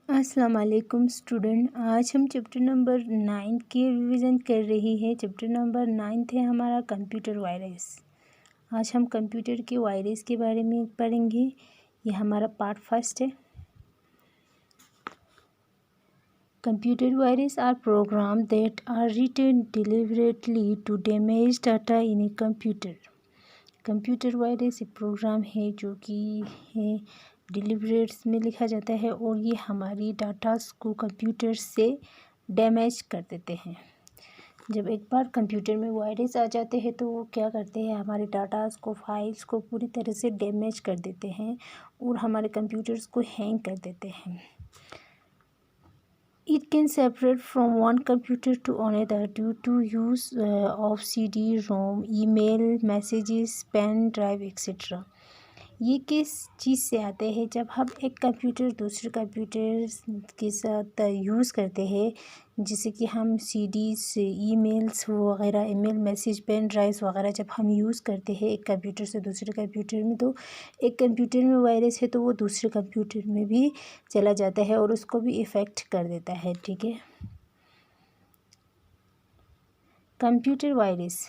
अस्सलाम वालेकुम स्टूडेंट। आज हम चैप्टर नंबर 9 की रिवीजन कर रही है। चैप्टर नंबर 9 है हमारा कंप्यूटर वायरस। आज हम कंप्यूटर के वायरस के बारे में पढ़ेंगे। ये हमारा पार्ट फर्स्ट है। Computer virus are program that are written deliberately to damage data in a computer. Computer virus एक प्रोग्राम है जो कि है डिलिबरेट्स में लिखा जाता है और ये हमारी डाटास को कंप्यूटर से डैमेज कर देते हैं। जब एक बार कंप्यूटर में वायरस आ जाते हैं तो वो क्या करते हैं, हमारे डाटास को, फाइल्स को पूरी तरह से डैमेज कर देते हैं और हमारे कंप्यूटर्स को हैंग कर देते हैं। It can separate from one computer to another due to use of CD-ROM, email, messages, pen drive, etc. ये किस चीज़ से आते हैं? जब हम एक कंप्यूटर दूसरे कंप्यूटर के साथ यूज़ करते हैं, जैसे कि हम सीडीज, ईमेल्स वगैरह, ईमेल मैसेज, पेन ड्राइव्स वगैरह जब हम यूज़ करते हैं एक कंप्यूटर से दूसरे कंप्यूटर में, तो एक कंप्यूटर में वायरस है तो वो दूसरे कंप्यूटर में भी चला जाता है और उसको भी इफ़ेक्ट कर देता है। ठीक है। Computer virus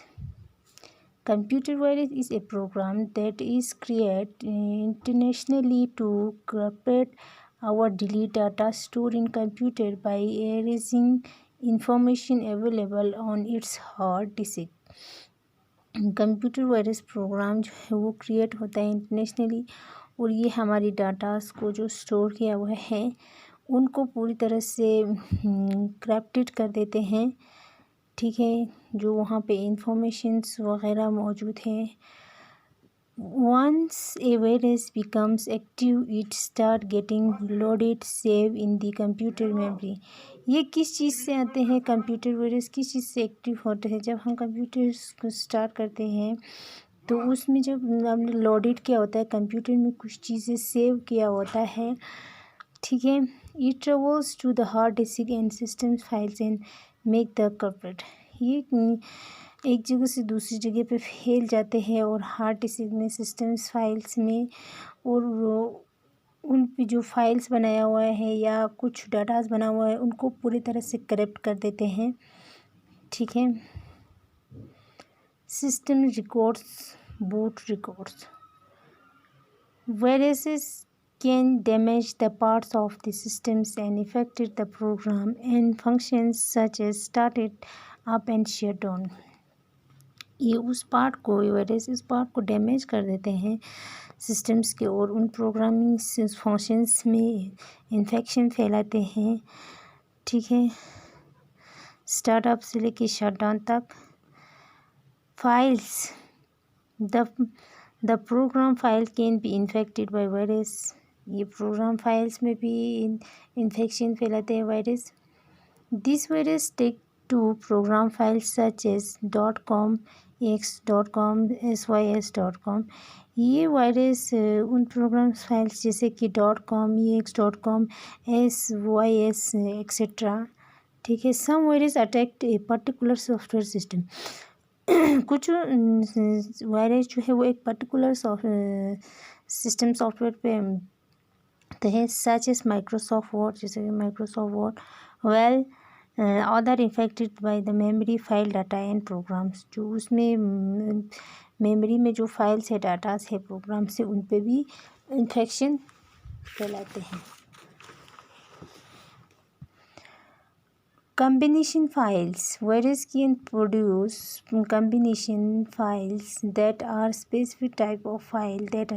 is a program that is created intentionally to corrupt or delete data stored in computer by erasing information available on its hard disk. Computer virus program जो है वो क्रिएट होता है इंटरनेशनली और ये हमारी डाटास को जो स्टोर किया हुआ है उनको पूरी तरह से करप्टेड कर देते हैं। ठीक है, जो वहाँ पे इंफॉर्मेशंस वगैरह मौजूद हैं। Once a virus becomes active, it start getting loaded, save in the computer memory. ये किस चीज़ से आते हैं? कंप्यूटर वायरस किस चीज़ से एक्टिव होते हैं? जब हम कंप्यूटर को स्टार्ट करते हैं तो उसमें जब हमने लोडेड किया होता है, कंप्यूटर में कुछ चीज़ें सेव किया होता है। ठीक है, it travels to the hard disk and system files and make the corrupted. ये एक जगह से दूसरी जगह पे फैल जाते हैं और हार्ड डिस्क में, सिस्टम्स फाइल्स में, और उन पे जो फाइल्स बनाया हुआ है या कुछ डाटास बना हुआ है उनको पूरी तरह से करप्ट कर देते हैं। ठीक है। System records, boot records. Viruses can damage the parts of the systems and affected the program and functions such as started up and shut down. ये उस पार्ट को, वायरस इस पार्ट को डैमेज कर देते हैं सिस्टम्स के और उन प्रोग्रामिंग फंक्शंस में इन्फेक्शन फैलाते हैं। ठीक है, स्टार्टअप से लेके शट डाउन तक। Files, the program file can be infected by virus. ये प्रोग्राम फाइल्स में भी इन्फेक्शन फैलाते हैं virus. This virus take to program files such as .com, x.com, sys.com. ये वायरस उन प्रोग्राम फाइल्स जैसे कि .com, x.com, sys एक्सेट्रा। ठीक है। Some virus attacked a particular software system. कुछ वायरस जो है वो एक पर्टिकुलर सिस्टम सॉफ्टवेयर पे तो है, सच एस माइक्रोसॉफ्ट वर्ड, जैसे कि Microsoft Word, well other infected by the memory, file, data and programs. जो उसमें मेमोरी में जो फाइल्स है, डाटास है, प्रोग्राम्स है, उन पे भी इन्फेक्शन फैलाते हैं। Combination files. Virus can produce combination files that are specific type of file that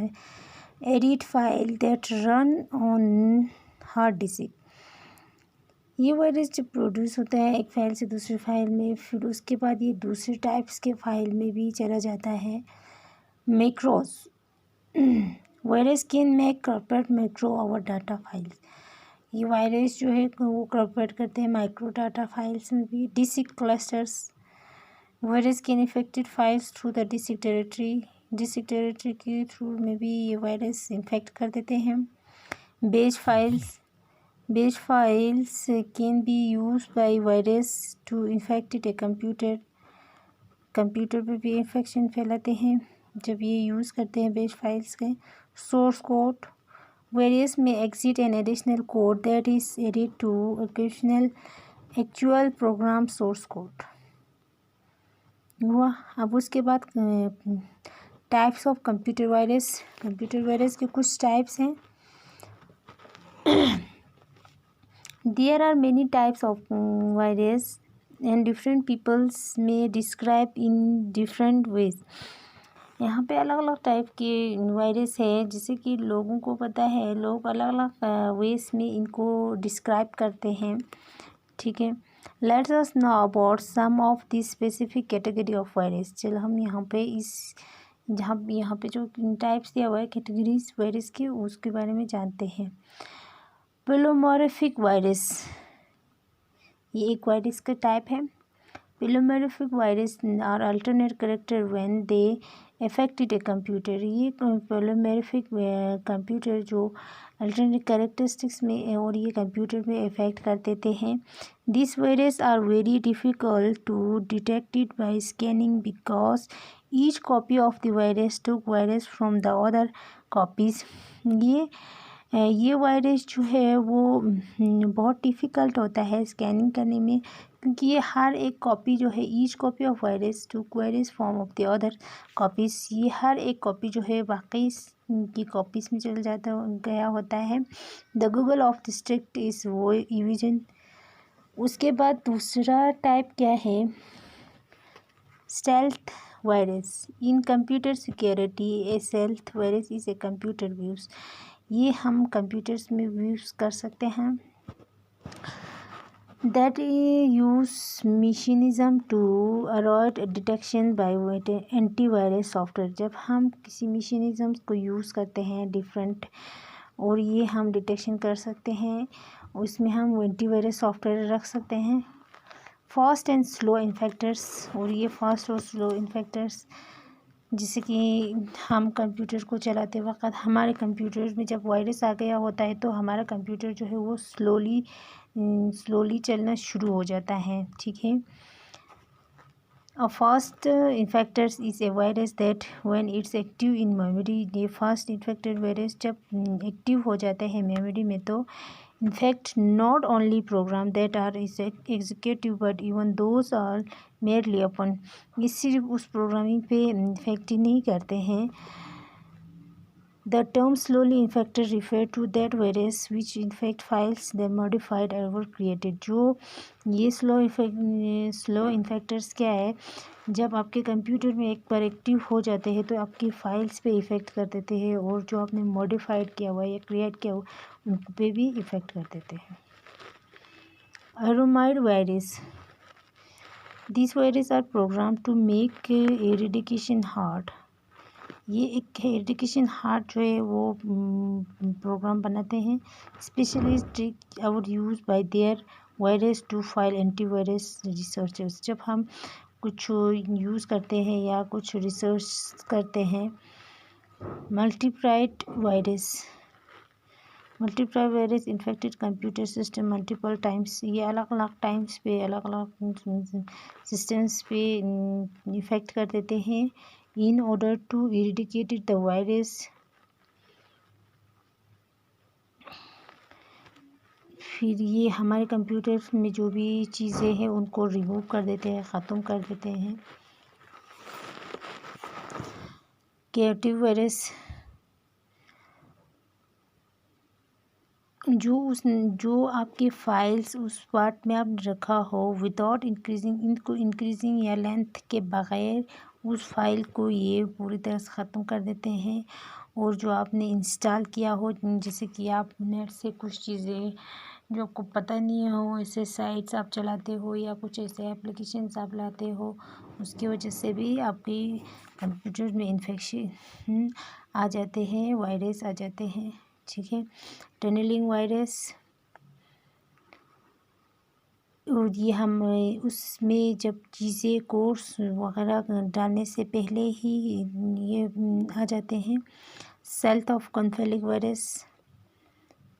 edit file that run on hard disk. ये वायरस जब प्रोड्यूस होता है एक फ़ाइल से दूसरी फाइल में, फिर उसके बाद ये दूसरे टाइप्स के फाइल में भी चला जाता है। Macros, virus can make corrupt macro our data files. ये वायरस जो है वो करप्ट करते हैं माइक्रो डाटा फाइल्स में भी। Disk clusters, virus can infected files through the disk directory. Disk directory के थ्रू में भी ये वायरस इन्फेक्ट कर देते हैं। Base files can be use by virus to infected a computer पे भी इन्फेक्शन फैलाते हैं जब ये यूज़ करते हैं बेज फाइल्स के। Source code, Various may exit an additional code that is added to actual program source code हुआ। अब उसके बाद टाइप्स ऑफ कंप्यूटर वायरस के कुछ टाइप्स हैं। There are many types of virus and different peoples में describe in different ways. यहाँ पे अलग अलग टाइप के वायरस है, जैसे कि लोगों को पता है, लोग अलग अलग वेज में इनको डिस्क्राइब करते हैं। ठीक है, let's us know about some of this specific category of virus. चल हम यहाँ पे यहाँ पे जो टाइप्स दिया हुआ है कैटेगरीज वायरस के, उसके बारे में जानते हैं। प्लेमोर्फिक वायरस, ये एक वायरस का टाइप है। Polymorphic virus are alternate character when they affected a computer. ये प्लेमोर्फिक कंप्यूटर जो अल्टरनेट कैरेक्टरिस्टिक्स में और ये कंप्यूटर में अफेक्ट कर देते हैं। This virus are very difficult to detected by scanning because each copy of the virus took virus from the other copies. ये वायरस जो है वो बहुत डिफ़िकल्ट होता है स्कैनिंग करने में, क्योंकि ये हर एक कॉपी जो है, each copy of virus to virus form of the other copies, ये हर एक कॉपी जो है बाकी की कॉपीज़ में चल गया होता है। The Google of district is वो इविजन। उसके बाद दूसरा टाइप क्या है, stealth virus. In computer security a stealth virus is a computer views. ये हम कंप्यूटर्स में यूज़ कर सकते हैं। That use mechanism to avoid detection by antivirus software. जब हम किसी मैकेनिज्म को यूज़ करते हैं डिफरेंट, और ये हम डिटेक्शन कर सकते हैं, उसमें हम एंटीवायरस सॉफ्टवेयर रख सकते हैं। फास्ट एंड स्लो इन्फेक्टर्स, और ये फास्ट और स्लो इन्फेक्टर्स जिससे कि हम कंप्यूटर को चलाते वक्त हमारे कंप्यूटर में जब वायरस आ गया होता है तो हमारा कंप्यूटर जो है वो स्लोली चलना शुरू हो जाता है। ठीक है, a fast infectors is a virus that when it's active in memory. ये फास्ट इन्फेक्टेड वायरस जब एक्टिव हो जाते हैं मेमोरी में तो infect not only program that are executive but even those are merely open. ये सिर्फ उस प्रोग्रामिंग पे इन्फेक्ट ही नहीं करते हैं। The term slowly infected refer to that virus which infect files the modified और क्रिएटेड। जो ये स्लो इन्फेक्टर्स क्या है, जब आपके कंप्यूटर में एक बार एक्टिव हो जाते हैं तो आपकी फाइल्स पे इफ़ेक्ट कर देते हैं, और जो आपने मॉडिफाइड किया हुआ या क्रिएट किया हुआ उन पे भी इफ़ेक्ट कर देते हैं। Armoured virus, this virus are program to make eradication hard. ये एक एरिडिकेशन हार्ड जो है वो प्रोग्राम बनाते हैं। Specially trick our use by their virus to file antivirus researchers. जब हम कुछ यूज़ करते हैं या कुछ रिसर्च करते हैं। Multiplied virus infected computer system multiple times. ये अलग अलग टाइम्स पे अलग अलग सिस्टम्स पे इफ़ेक्ट कर देते हैं। In order to eradicate the virus, फिर ये हमारे कंप्यूटर में जो भी चीज़ें हैं उनको रिमूव कर देते हैं, ख़त्म कर देते हैं। क्रिएटिव वायरस, जो आपके फाइल्स उस पार्ट में आप रखा हो विदाउट इंक्रीजिंग या लेंथ के बगैर उस फाइल को ये पूरी तरह से ख़त्म कर देते हैं। और जो आपने इंस्टॉल किया हो, जैसे कि आप नेट से कुछ चीज़ें जो आपको पता नहीं हो, ऐसे साइट्स आप चलाते हो या कुछ ऐसे एप्लीकेशंस आप लाते हो, उसकी वजह से भी आपके कंप्यूटर में इन्फेक्शन आ जाते हैं, वायरस आ जाते हैं। ठीक है, टनलिंग वायरस, और ये हम उसमें जब चीज़ें कोर्स वगैरह डालने से पहले ही ये आ जाते हैं। सेल्फ ऑफ कॉन्फेलिक वायरस,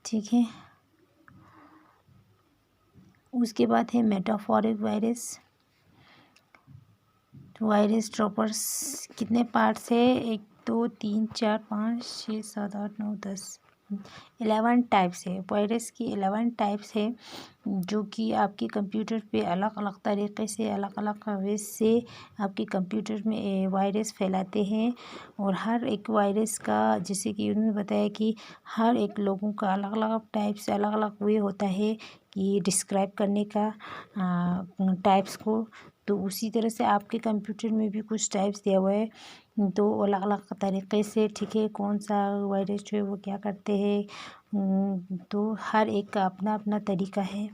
ठीक है। उसके बाद है मेटाफोरिक वायरस। वायरस ड्रॉपर्स कितने पार्ट्स है? 1 2 3 4 5 6 7 8 9 10। 11 टाइप्स है, वायरस की 11 टाइप्स है जो कि आपके कंप्यूटर पे अलग अलग तरीके से, अलग अलग वे से आपके कंप्यूटर में वायरस फैलाते हैं। और हर एक वायरस का, जैसे कि उन्होंने बताया कि हर एक लोगों का अलग अलग टाइप से, अलग अलग वे होता है कि डिस्क्राइब करने का टाइप्स को। तो उसी तरह से आपके कंप्यूटर में भी कुछ टाइप्स दिया हुआ है, तो अलग अलग तरीके से, ठीक है, कौन सा वायरस जो है वो क्या करते हैं। तो हर एक का अपना अपना तरीका है।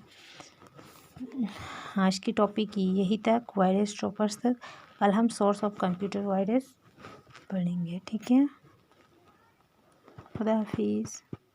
आज की टॉपिक यही तक, वायरस टॉपर्स तक। कल हम सोर्स ऑफ कंप्यूटर वायरस पढ़ेंगे, ठीक है। खुदा हाफिज़।